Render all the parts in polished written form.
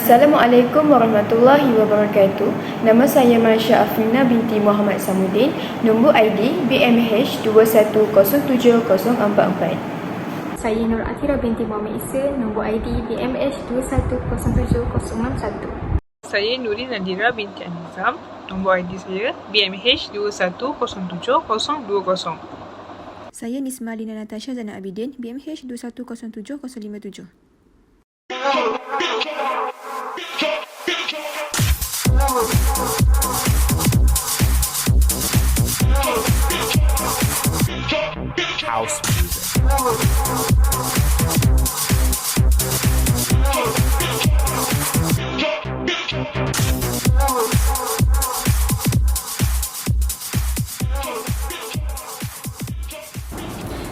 Assalamualaikum warahmatullahi wabarakatuh. Nama saya Marsha Afrina binti Muhammad Samudin. Nombor ID BMH 21070444. Saya Nur Athira binti Muhammad Isa. Nombor ID BMH 21070661. Saya Nuri Nadira binti Anizam. Nombor ID saya BMH 21070200. Saya Nisma Lina Natasha Zana Abidin, BMH 2107-057. House music.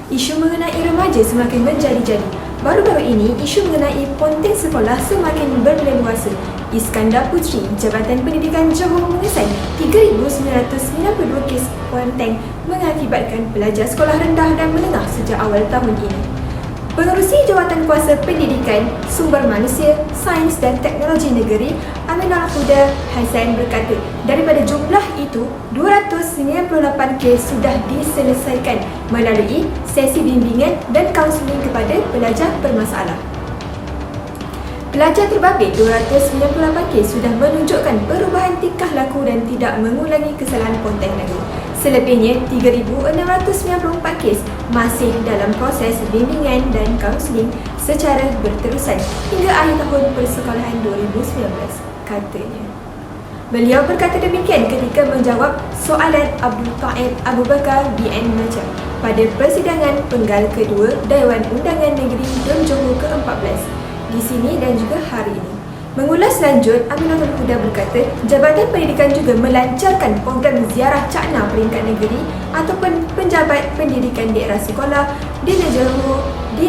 Isu mengenai remaja semakin menjadi-jadi. Baru-baru ini, isu mengenai ponteng sekolah semakin berleluasa. Iskandar Puteri, Jabatan Pendidikan Johor mengesan 3,992 kes ponteng mengakibatkan pelajar sekolah rendah dan menengah sejak awal tahun ini. Pengerusi Jawatan Kuasa Pendidikan, Sumber Manusia, Sains dan Teknologi Negeri, Aminul Huda Hassan berkata, daripada jumlah itu, 298 kes sudah diselesaikan melalui sesi bimbingan dan kaunseling kepada pelajar bermasalah. Pelajar terbabit 298 kes sudah menunjukkan perubahan tingkah laku dan tidak mengulangi kesalahan ponteng lagi. Selebihnya, 3,694 kes masih dalam proses bimbingan dan kaunseling secara berterusan hingga akhir tahun persekolahan 2019, katanya. Beliau berkata demikian ketika menjawab soalan Abdul Taib Abu Bakar BN Najam pada persidangan penggal kedua Dewan Undangan Negeri Dun Johor ke-14 di sini dan juga hari ini. Mengulas lanjut, Aminul Huda berkata, Jabatan Pendidikan juga melancarkan program ziarah cakna peringkat negeri ataupun penjabat pendidikan daerah sekolah di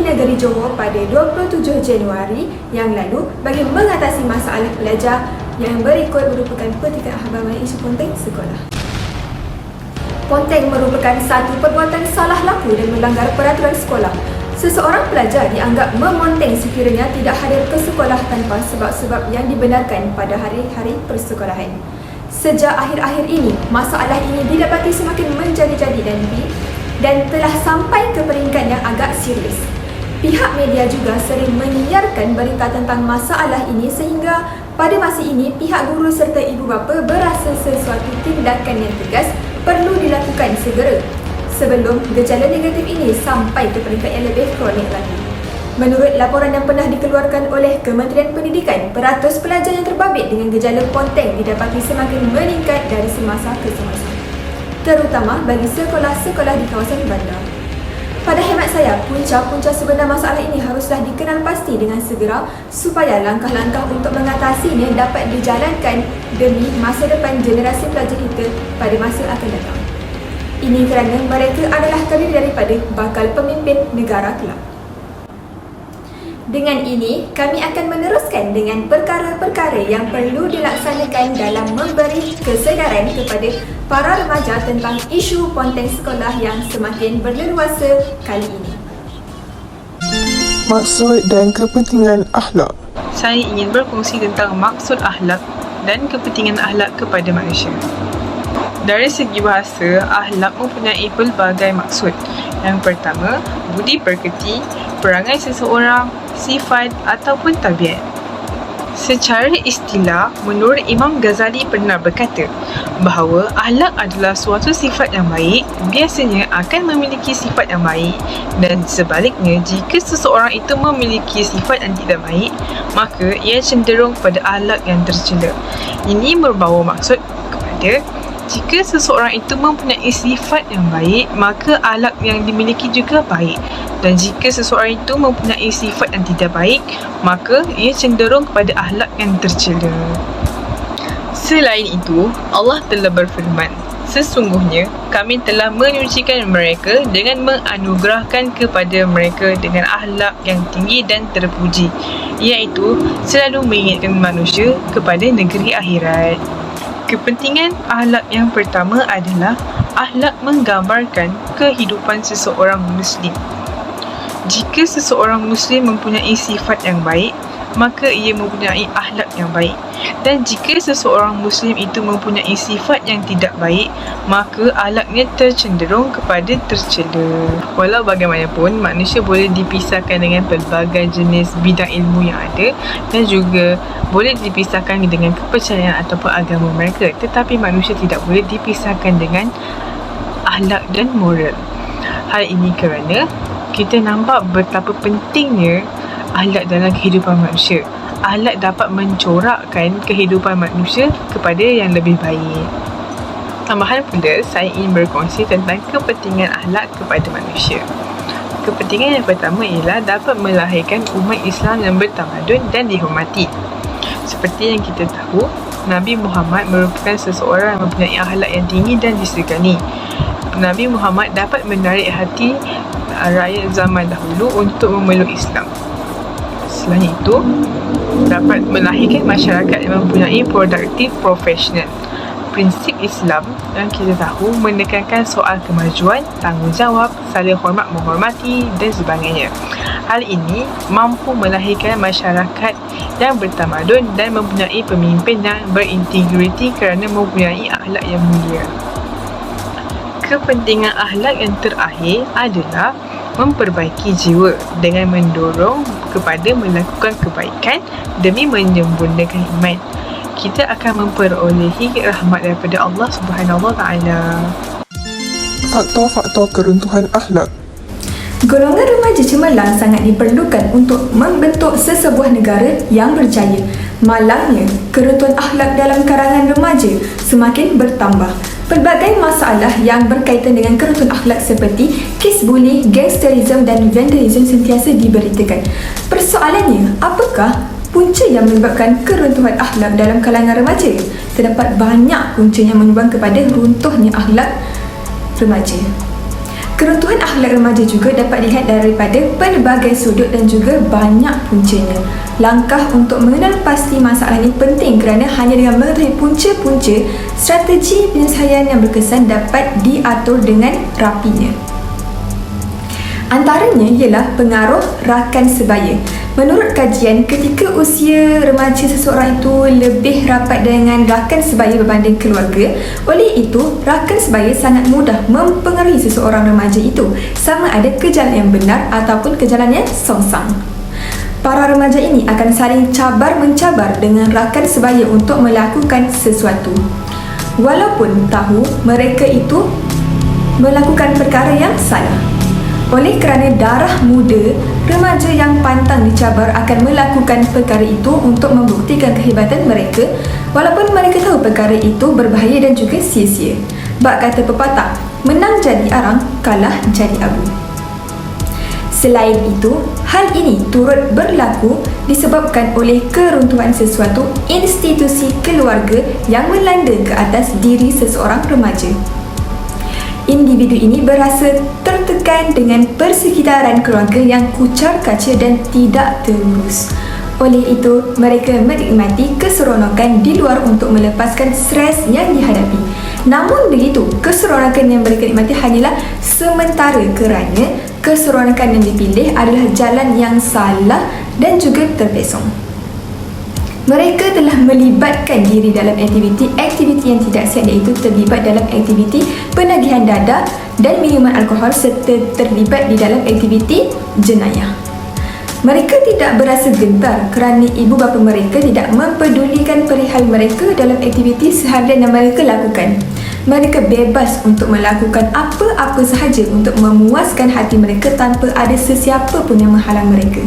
negeri Johor pada 27 Januari yang lalu bagi mengatasi masalah pelajar yang berikut merupakan petikan khabar mengenai isu ponteng sekolah. Ponteng merupakan satu perbuatan salah laku dan melanggar peraturan sekolah. Seseorang pelajar dianggap memonteng sekiranya tidak hadir ke sekolah tanpa sebab-sebab yang dibenarkan pada hari-hari persekolahan. Sejak akhir-akhir ini, masalah ini didapati semakin menjadi-jadi dan telah sampai ke peringkat yang agak serius. Pihak media juga sering menyiarkan berita tentang masalah ini sehingga pada masa ini pihak guru serta ibu bapa berasa sesuatu tindakan yang tegas perlu dilakukan segera sebelum gejala negatif ini sampai ke peringkat yang lebih kronik lagi. Menurut laporan yang pernah dikeluarkan oleh Kementerian Pendidikan, peratus pelajar yang terbabit dengan gejala ponteng didapati semakin meningkat dari semasa ke semasa, terutama bagi sekolah-sekolah di kawasan bandar. Pada hemat saya, punca-punca sebenar masalah ini haruslah dikenal pasti dengan segera supaya langkah-langkah untuk mengatasinya dapat dijalankan demi masa depan generasi pelajar kita pada masa akan datang. Ini kerana mereka adalah terdiri daripada bakal pemimpin negara kelak. Dengan ini, kami akan meneruskan dengan perkara-perkara yang perlu dilaksanakan dalam memberi kesedaran kepada para remaja tentang isu ponteng sekolah yang semakin berleluasa kali ini. Maksud dan kepentingan akhlak. Saya ingin berkongsi tentang maksud akhlak dan kepentingan akhlak kepada manusia. Dari segi bahasa, akhlak mempunyai pelbagai maksud. Yang pertama, budi pekerti, perangai seseorang, sifat ataupun tabiat. Secara istilah, menurut Imam Ghazali pernah berkata bahawa akhlak adalah suatu sifat yang baik, biasanya akan memiliki sifat yang baik, dan sebaliknya jika seseorang itu memiliki sifat yang tidak baik, maka ia cenderung pada akhlak yang tercela. Ini membawa maksud kepada jika seseorang itu mempunyai sifat yang baik, maka akhlak yang dimiliki juga baik. Dan jika seseorang itu mempunyai sifat yang tidak baik, maka ia cenderung kepada akhlak yang tercela. Selain itu, Allah telah berfirman, sesungguhnya kami telah menyucikan mereka dengan menganugerahkan kepada mereka dengan akhlak yang tinggi dan terpuji, iaitu selalu mengingatkan manusia kepada negeri akhirat. Kepentingan akhlak yang pertama adalah akhlak menggambarkan kehidupan seseorang Muslim. Jika seseorang Muslim mempunyai sifat yang baik, maka ia mempunyai akhlak yang baik. Dan jika seseorang Muslim itu mempunyai sifat yang tidak baik, maka akhlaknya tercenderung kepada tercela. Walau bagaimanapun, manusia boleh dipisahkan dengan pelbagai jenis bidang ilmu yang ada dan juga boleh dipisahkan dengan kepercayaan ataupun agama mereka, tetapi manusia tidak boleh dipisahkan dengan akhlak dan moral. Hal ini kerana kita nampak betapa pentingnya akhlak dalam kehidupan manusia. Akhlak dapat mencorakkan kehidupan manusia kepada yang lebih baik. Tambahan pula, saya ingin berkongsi tentang kepentingan akhlak kepada manusia. Kepentingan yang pertama ialah dapat melahirkan umat Islam yang bertamadun dan dihormati. Seperti yang kita tahu, Nabi Muhammad merupakan seseorang yang mempunyai akhlak yang tinggi dan disegani. Nabi Muhammad dapat menarik hati rakyat zaman dahulu untuk memeluk Islam. Selain itu, dapat melahirkan masyarakat yang mempunyai produktif profesional. Prinsip Islam yang kita tahu menekankan soal kemajuan, tanggungjawab, saling hormat menghormati dan sebagainya. Hal ini mampu melahirkan masyarakat yang bertamadun dan mempunyai pemimpin yang berintegriti kerana mempunyai akhlak yang mulia. Kepentingan akhlak yang terakhir adalah memperbaiki jiwa dengan mendorong kepada melakukan kebaikan demi menyempurnakan iman. Kita akan memperolehi rahmat daripada Allah Subhanahu Wa Taala. Faktor-faktor keruntuhan akhlak. Golongan remaja cemerlang sangat diperlukan untuk membentuk sesebuah negara yang berjaya. Malangnya, keruntuhan akhlak dalam kalangan remaja semakin bertambah. Pelbagai masalah yang berkaitan dengan keruntuhan akhlak seperti kes buli, gangsterisme dan vandalisme sentiasa diberitakan. Persoalannya, apakah punca yang menyebabkan keruntuhan akhlak dalam kalangan remaja? Terdapat banyak punca yang menyumbang kepada runtuhnya akhlak remaja. Keruntuhan akhlak remaja juga dapat dilihat daripada pelbagai sudut dan juga banyak puncanya. Langkah untuk mengenal pasti masalah ini penting kerana hanya dengan mengetahui punca-punca, strategi penyelesaian yang berkesan dapat diatur dengan rapinya. Antaranya ialah pengaruh rakan sebaya. Menurut kajian, ketika usia remaja seseorang itu lebih rapat dengan rakan sebaya berbanding keluarga, oleh itu, rakan sebaya sangat mudah mempengaruhi seseorang remaja itu, sama ada ke jalan yang benar ataupun ke jalan yang songsang. Para remaja ini akan saling cabar-mencabar dengan rakan sebaya untuk melakukan sesuatu. Walaupun tahu mereka itu melakukan perkara yang salah. Oleh kerana darah muda, remaja yang pantang dicabar akan melakukan perkara itu untuk membuktikan kehebatan mereka walaupun mereka tahu perkara itu berbahaya dan juga sia-sia. Bak kata pepatah, menang jadi arang, kalah jadi abu. Selain itu, hal ini turut berlaku disebabkan oleh keruntuhan sesuatu institusi keluarga yang melanda ke atas diri seseorang remaja. Individu ini berasa tertekan dengan persekitaran keluarga yang kucar kaca dan tidak terurus. Oleh itu, mereka menikmati keseronokan di luar untuk melepaskan stres yang dihadapi. Namun begitu, keseronokan yang mereka nikmati hanyalah sementara kerana keseronokan yang dipilih adalah jalan yang salah dan juga terpesong. Mereka telah melibatkan diri dalam aktiviti yang tidak sihat, iaitu terlibat dalam aktiviti penagihan dadah dan minuman alkohol serta terlibat di dalam aktiviti jenayah. Mereka tidak berasa gentar kerana ibu bapa mereka tidak mempedulikan perihal mereka dalam aktiviti seharian yang mereka lakukan. Mereka bebas untuk melakukan apa-apa sahaja untuk memuaskan hati mereka tanpa ada sesiapa pun yang menghalang mereka.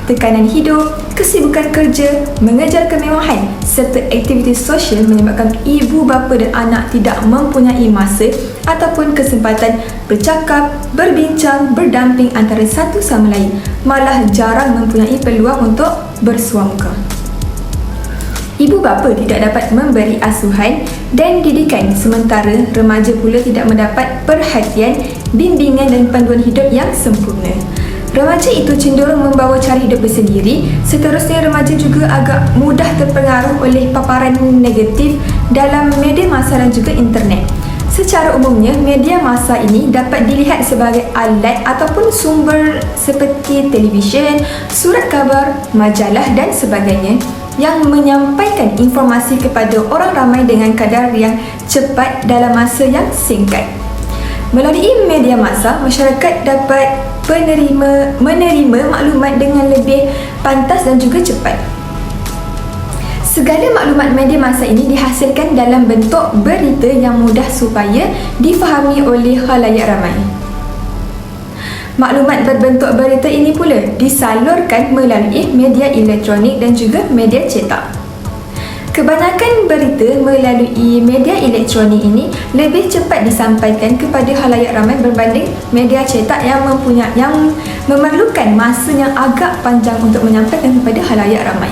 Tekanan hidup, kesibukan kerja, mengejar kemewahan serta aktiviti sosial menyebabkan ibu bapa dan anak tidak mempunyai masa ataupun kesempatan bercakap, berbincang, berdamping antara satu sama lain, malah jarang mempunyai peluang untuk bersuamuka. Ibu bapa tidak dapat memberi asuhan dan didikan, sementara remaja pula tidak mendapat perhatian, bimbingan dan panduan hidup yang sempurna. Remaja itu cenderung membawa cara hidup bersendiri. Seterusnya, remaja juga agak mudah terpengaruh oleh paparan negatif dalam media massa dan juga internet. Secara Secara umumnya, media massa ini dapat dilihat sebagai alat ataupun sumber seperti televisyen, surat khabar, majalah dan sebagainya yang menyampaikan informasi kepada orang ramai dengan kadar yang cepat dalam masa yang singkat. Melalui media massa, masyarakat dapat menerima maklumat dengan lebih pantas dan juga cepat. Segala maklumat media massa ini dihasilkan dalam bentuk berita yang mudah supaya difahami oleh khalayak ramai. Maklumat berbentuk berita ini pula disalurkan melalui media elektronik dan juga media cetak. Kebanyakan berita melalui media elektronik ini lebih cepat disampaikan kepada khalayak ramai berbanding media cetak yang memerlukan masa yang agak panjang untuk menyampaikan kepada khalayak ramai.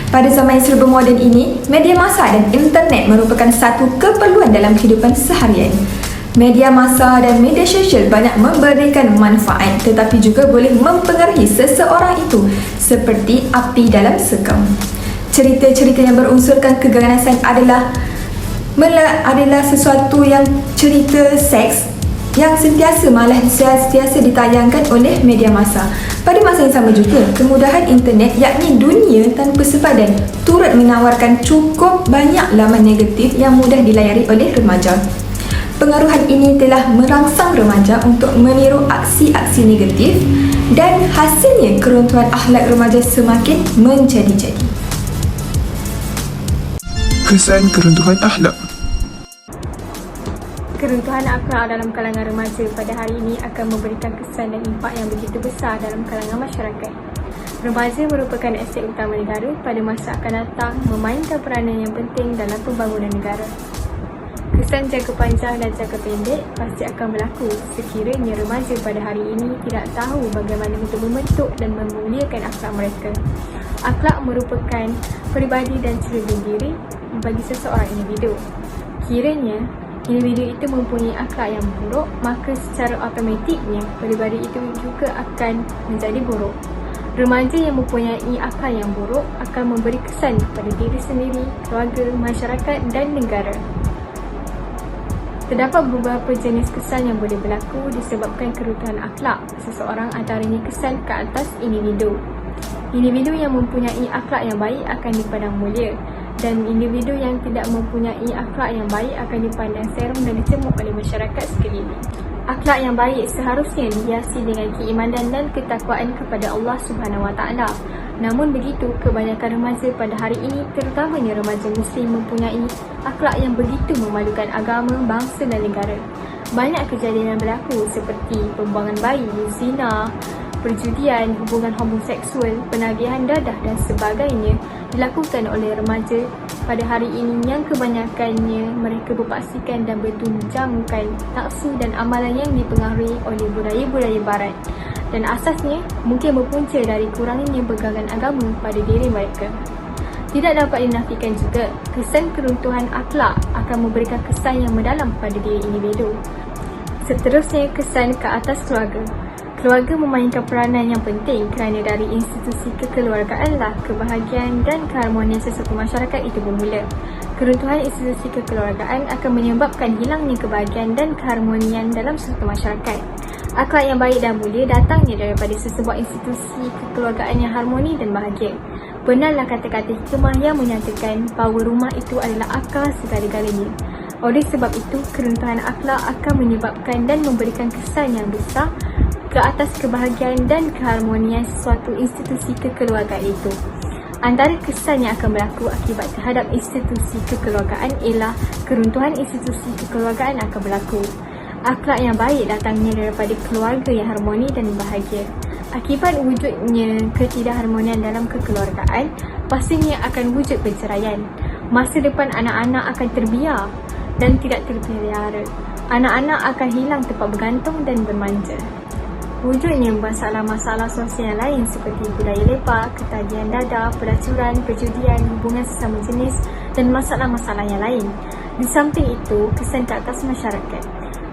Pada zaman yang serba moden ini, media massa dan internet merupakan satu keperluan dalam kehidupan seharian. Media massa dan media sosial banyak memberikan manfaat tetapi juga boleh mempengaruhi seseorang itu seperti api dalam sekam. Cerita-cerita yang berunsurkan keganasan adalah sesuatu yang cerita seks yang sentiasa ditayangkan oleh media massa. Pada masa yang sama juga, kemudahan internet yakni dunia tanpa sepadan turut menawarkan cukup banyak laman negatif yang mudah dilayari oleh remaja. Pengaruhan ini telah merangsang remaja untuk meniru aksi-aksi negatif dan hasilnya keruntuhan akhlak remaja semakin menjadi-jadi. Kesan keruntuhan akhlak. Keruntuhan akhlak dalam kalangan remaja pada hari ini akan memberikan kesan dan impak yang begitu besar dalam kalangan masyarakat. Remaja merupakan aset utama negara pada masa akan datang, memainkan peranan yang penting dalam pembangunan negara. Kesan jangka panjang dan jangka pendek pasti akan berlaku sekiranya remaja pada hari ini tidak tahu bagaimana untuk membentuk dan memuliakan akhlak mereka. Akhlak merupakan peribadi dan cermin diri bagi seseorang individu. Kiranya individu itu mempunyai akhlak yang buruk, maka secara automatiknya peribadi itu juga akan menjadi buruk. Remaja yang mempunyai akhlak yang buruk akan memberi kesan kepada diri sendiri, keluarga, masyarakat dan negara. Terdapat beberapa jenis kesan yang boleh berlaku disebabkan keruntuhan akhlak seseorang, antaranya kesan ke atas individu. Individu yang mempunyai akhlak yang baik akan dipandang mulia dan individu yang tidak mempunyai akhlak yang baik akan dipandang serong dan dicemooh oleh masyarakat sekeliling. Akhlak yang baik seharusnya dihiasi dengan keimanan dan ketakwaan kepada Allah SWT. Namun begitu, kebanyakan remaja pada hari ini, terutamanya remaja muslim, mempunyai akhlak yang begitu memalukan agama, bangsa dan negara. Banyak kejadian yang berlaku seperti pembuangan bayi, zina, perjudian, hubungan homoseksual, penagihan dadah dan sebagainya dilakukan oleh remaja pada hari ini yang kebanyakannya mereka berpaksikan dan bertunjangkan nafsu dan amalan yang dipengaruhi oleh budaya-budaya barat dan asasnya mungkin berpunca dari kurangnya pegangan agama pada diri mereka. Tidak dapat dinafikan juga, kesan keruntuhan akhlak akan memberikan kesan yang mendalam pada diri individu. Seterusnya, kesan ke atas keluarga. Keluarga memainkan peranan yang penting kerana dari institusi kekeluargaanlah kebahagiaan dan keharmonian sesuatu masyarakat itu bermula. Keruntuhan institusi kekeluargaan akan menyebabkan hilangnya kebahagiaan dan keharmonian dalam suatu masyarakat. Akhlak yang baik dan mulia datangnya daripada sesebuah institusi kekeluargaan yang harmoni dan bahagia. Benarlah kata-kata hikmah yang menyatakan bahawa rumah itu adalah akar segala-galanya. Oleh sebab itu, keruntuhan akhlak akan menyebabkan dan memberikan kesan yang besar ke atas kebahagiaan dan keharmonian sesuatu institusi kekeluargaan itu. Antara kesan yang akan berlaku akibat terhadap institusi kekeluargaan ialah keruntuhan institusi kekeluargaan akan berlaku. Akhlak yang baik datangnya daripada keluarga yang harmoni dan bahagia. Akibat wujudnya ketidakharmonian dalam kekeluargaan, pastinya akan wujud perceraian. Masa depan anak-anak akan terbiar dan tidak terpelihara. Anak-anak akan hilang tempat bergantung dan bermanja. Wujudnya masalah-masalah sosial yang lain seperti budaya lepak, ketagihan dadah, pelacuran, perjudian, hubungan sesama jenis dan masalah-masalah yang lain. Di samping itu, kesan ke atas masyarakat.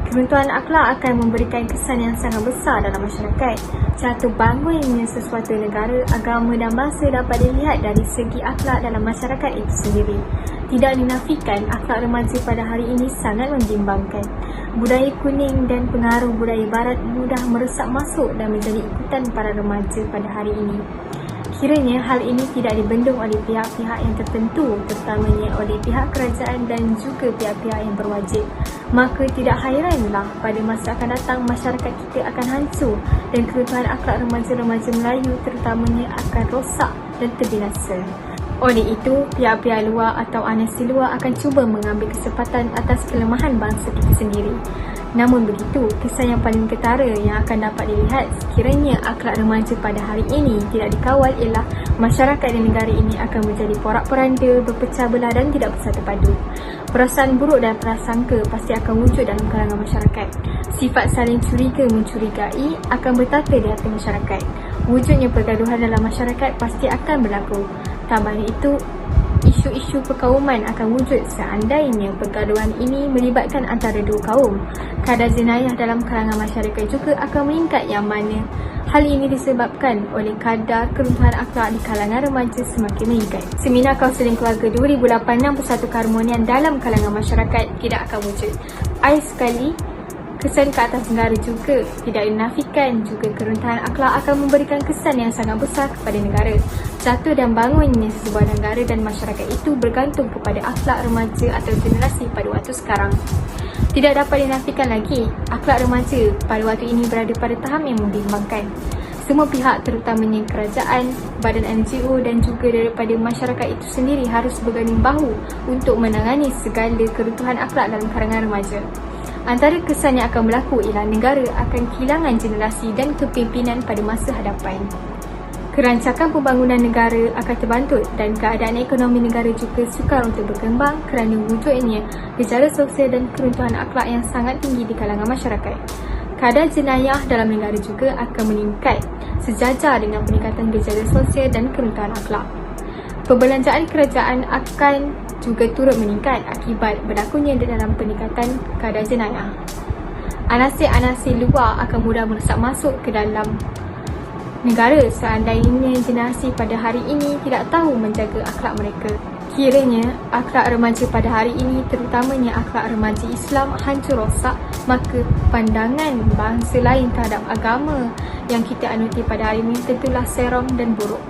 Keruntuhan akhlak akan memberikan kesan yang sangat besar dalam masyarakat. Jatuh bangunnya sesuatu negara, agama dan bangsa dapat dilihat dari segi akhlak dalam masyarakat itu sendiri. Tidak dinafikan, akhlak remaja pada hari ini sangat membimbangkan. Budaya kuning dan pengaruh budaya barat mudah meresap masuk dan menjadi ikutan para remaja pada hari ini. Kiranya hal ini tidak dibendung oleh pihak-pihak yang tertentu, terutamanya oleh pihak kerajaan dan juga pihak-pihak yang berwajib, maka tidak hairanlah pada masa akan datang masyarakat kita akan hancur dan keruntuhan akhlak remaja-remaja Melayu terutamanya akan rosak dan terbinasa. Oleh itu, pihak-pihak luar atau anasi luar akan cuba mengambil kesempatan atas kelemahan bangsa kita sendiri. Namun begitu, kesan yang paling ketara yang akan dapat dilihat sekiranya akhlak remaja pada hari ini tidak dikawal ialah masyarakat dan negara ini akan menjadi porak-poranda, berpecah belah dan tidak bersatu padu. Perasaan buruk dan prasangka pasti akan wujud dalam kalangan masyarakat. Sifat saling curiga mencurigai akan bertata di hati masyarakat. Wujudnya pergaduhan dalam masyarakat pasti akan berlaku. Tambahnya itu, isu-isu perkauman akan wujud seandainya pergaduhan ini melibatkan antara dua kaum. Kadar jenayah dalam kalangan masyarakat juga akan meningkat yang mana hal ini disebabkan oleh kadar keruntuhan akhlak di kalangan remaja semakin meningkat. Seminar Kaunseling Keluarga 2008 61 keharmonian dalam kalangan masyarakat tidak akan wujud. Air sekali, kesan ke atas negara juga tidak dinafikan, juga keruntuhan akhlak akan memberikan kesan yang sangat besar kepada negara. Jatuh dan bangunnya sebuah negara dan masyarakat itu bergantung kepada akhlak remaja atau generasi pada waktu sekarang. Tidak dapat dinafikan lagi, akhlak remaja pada waktu ini berada pada tahap yang membimbangkan. Semua pihak terutamanya kerajaan, badan NGO dan juga daripada masyarakat itu sendiri harus berganding bahu untuk menangani segala keruntuhan akhlak dalam kalangan remaja. Antara kesan yang akan berlaku ialah negara akan kehilangan generasi dan kepimpinan pada masa hadapan. Kerancakan pembangunan negara akan terbantut dan keadaan ekonomi negara juga sukar untuk berkembang kerana wujudnya gejala sosial dan keruntuhan akhlak yang sangat tinggi di kalangan masyarakat. Kadar jenayah dalam negara juga akan meningkat sejajar dengan peningkatan gejala sosial dan keruntuhan akhlak. Perbelanjaan kerajaan akan juga turut meningkat akibat berlakunya dalam peningkatan kadar jenayah. Anasir-anasir luar akan mudah meresap masuk ke dalam negara seandainya generasi pada hari ini tidak tahu menjaga akhlak mereka. Kiranya akhlak remaja pada hari ini, terutamanya akhlak remaja Islam, hancur rosak, maka pandangan bangsa lain terhadap agama yang kita anuti pada hari ini tentulah serong dan buruk.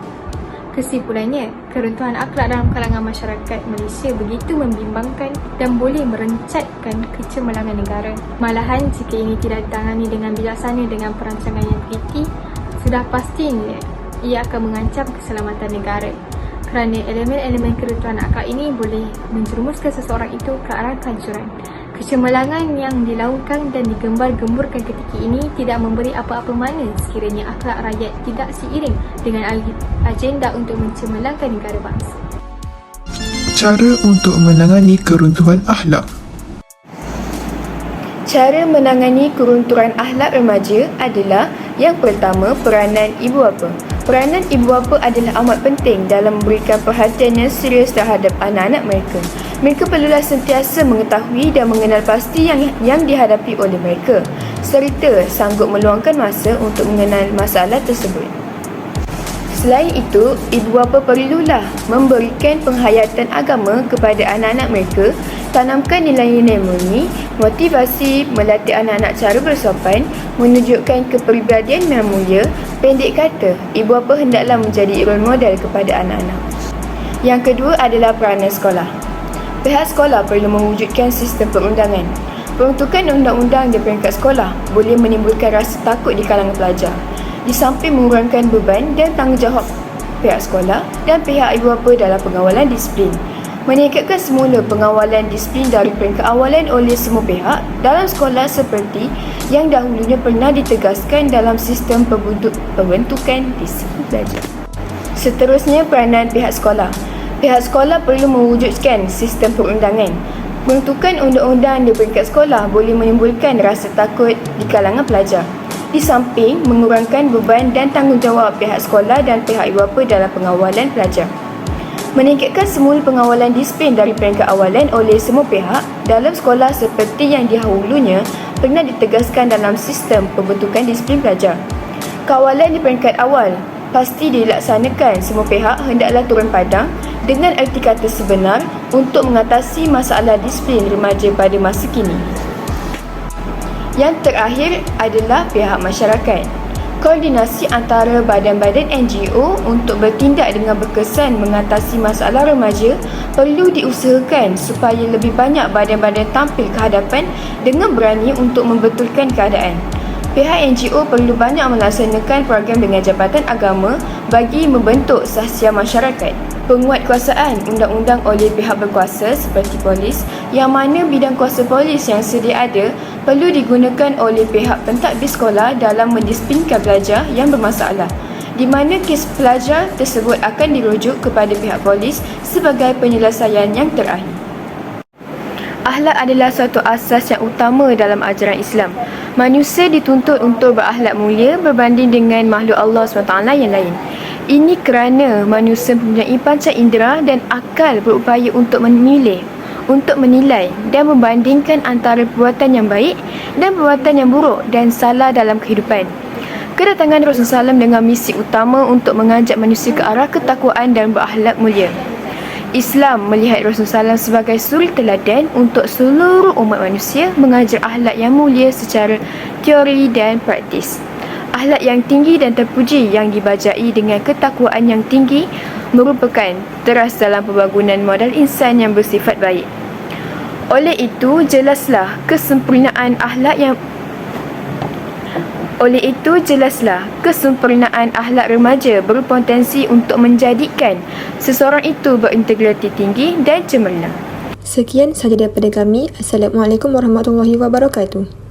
Kesimpulannya, keruntuhan akhlak dalam kalangan masyarakat Malaysia begitu membimbangkan dan boleh merencatkan kecemerlangan negara. Malahan, jika ini tidak ditangani dengan bijaksana dengan perancangan yang teliti, sudah pastinya ia akan mengancam keselamatan negara. Kerana elemen-elemen keruntuhan akhlak ini boleh menjerumuskan seseorang itu ke arah kehancuran. Kecemerlangan yang dilaungkan dan digembar-gemburkan ketika ini tidak memberi apa-apa makna sekiranya akhlak rakyat tidak seiring dengan agenda untuk mencemerlangkan negara bangsa. Cara untuk menangani keruntuhan akhlak. Cara menangani keruntuhan akhlak remaja adalah yang pertama, peranan ibu bapa. Peranan ibu bapa adalah amat penting dalam memberikan perhatian yang serius terhadap anak-anak mereka. Mereka perlulah sentiasa mengetahui dan mengenal pasti yang dihadapi oleh mereka, serta sanggup meluangkan masa untuk mengenal masalah tersebut. Selain itu, ibu bapa perlulah memberikan penghayatan agama kepada anak-anak mereka, tanamkan nilai-nilai murni, motivasi, melatih anak-anak cara bersopan, menunjukkan kepribadian yang mulia. Pendek kata, ibu bapa hendaklah menjadi role model kepada anak-anak. Yang kedua adalah peranan sekolah. Pihak sekolah perlu mewujudkan sistem perundangan. Peruntukan undang-undang di peringkat sekolah boleh menimbulkan rasa takut di kalangan pelajar. Di samping mengurangkan beban dan tanggungjawab pihak sekolah dan pihak ibu bapa dalam pengawalan disiplin. Meningkatkan semula pengawalan disiplin dari peringkat awalan oleh semua pihak dalam sekolah seperti yang dahulunya pernah ditegaskan dalam sistem pembentukan disiplin pelajar. Seterusnya, peranan pihak sekolah. Pihak sekolah perlu mewujudkan sistem perundangan. Peruntukan undang-undang di peringkat sekolah boleh menimbulkan rasa takut di kalangan pelajar. Di samping mengurangkan beban dan tanggungjawab pihak sekolah dan pihak ibu bapa dalam pengawalan pelajar. Meningkatkan semula pengawalan disiplin dari peringkat awalan oleh semua pihak dalam sekolah seperti yang dahulunya pernah ditegaskan dalam sistem pembentukan disiplin pelajar. Kawalan di peringkat awal pasti dilaksanakan, semua pihak hendaklah turun padang dengan erti kata sebenar untuk mengatasi masalah disiplin remaja pada masa kini. Yang terakhir adalah pihak masyarakat. Koordinasi antara badan-badan NGO untuk bertindak dengan berkesan mengatasi masalah remaja perlu diusahakan supaya lebih banyak badan-badan tampil ke hadapan dengan berani untuk membetulkan keadaan. Pihak NGO perlu banyak melaksanakan program dengan Jabatan Agama bagi membentuk sahsia masyarakat. Penguatkuasaan undang-undang oleh pihak berkuasa seperti polis, yang mana bidang kuasa polis yang sedia ada perlu digunakan oleh pihak pentadbir sekolah dalam mendisiplinkan pelajar yang bermasalah, di mana kes pelajar tersebut akan dirujuk kepada pihak polis sebagai penyelesaian yang terakhir. Akhlak adalah satu asas yang utama dalam ajaran Islam. Manusia dituntut untuk berakhlak mulia berbanding dengan makhluk Allah SWT yang lain. Ini kerana manusia mempunyai panca indera dan akal berupaya untuk memilih, untuk menilai dan membandingkan antara perbuatan yang baik dan perbuatan yang buruk dan salah dalam kehidupan. Kedatangan Rasulullah SAW dengan misi utama untuk mengajak manusia ke arah ketakwaan dan berakhlak mulia. Islam melihat Rasulullah SAW sebagai suri teladan untuk seluruh umat manusia mengajar akhlak yang mulia secara teori dan praktis. Akhlak yang tinggi dan terpuji yang dibajai dengan ketakwaan yang tinggi merupakan teras dalam pembangunan modal insan yang bersifat baik. Oleh itu, jelaslah kesempurnaan akhlak remaja berpotensi untuk menjadikan seseorang itu berintegriti tinggi dan cemerlang. Sekian sahaja daripada kami. Assalamualaikum warahmatullahi wabarakatuh.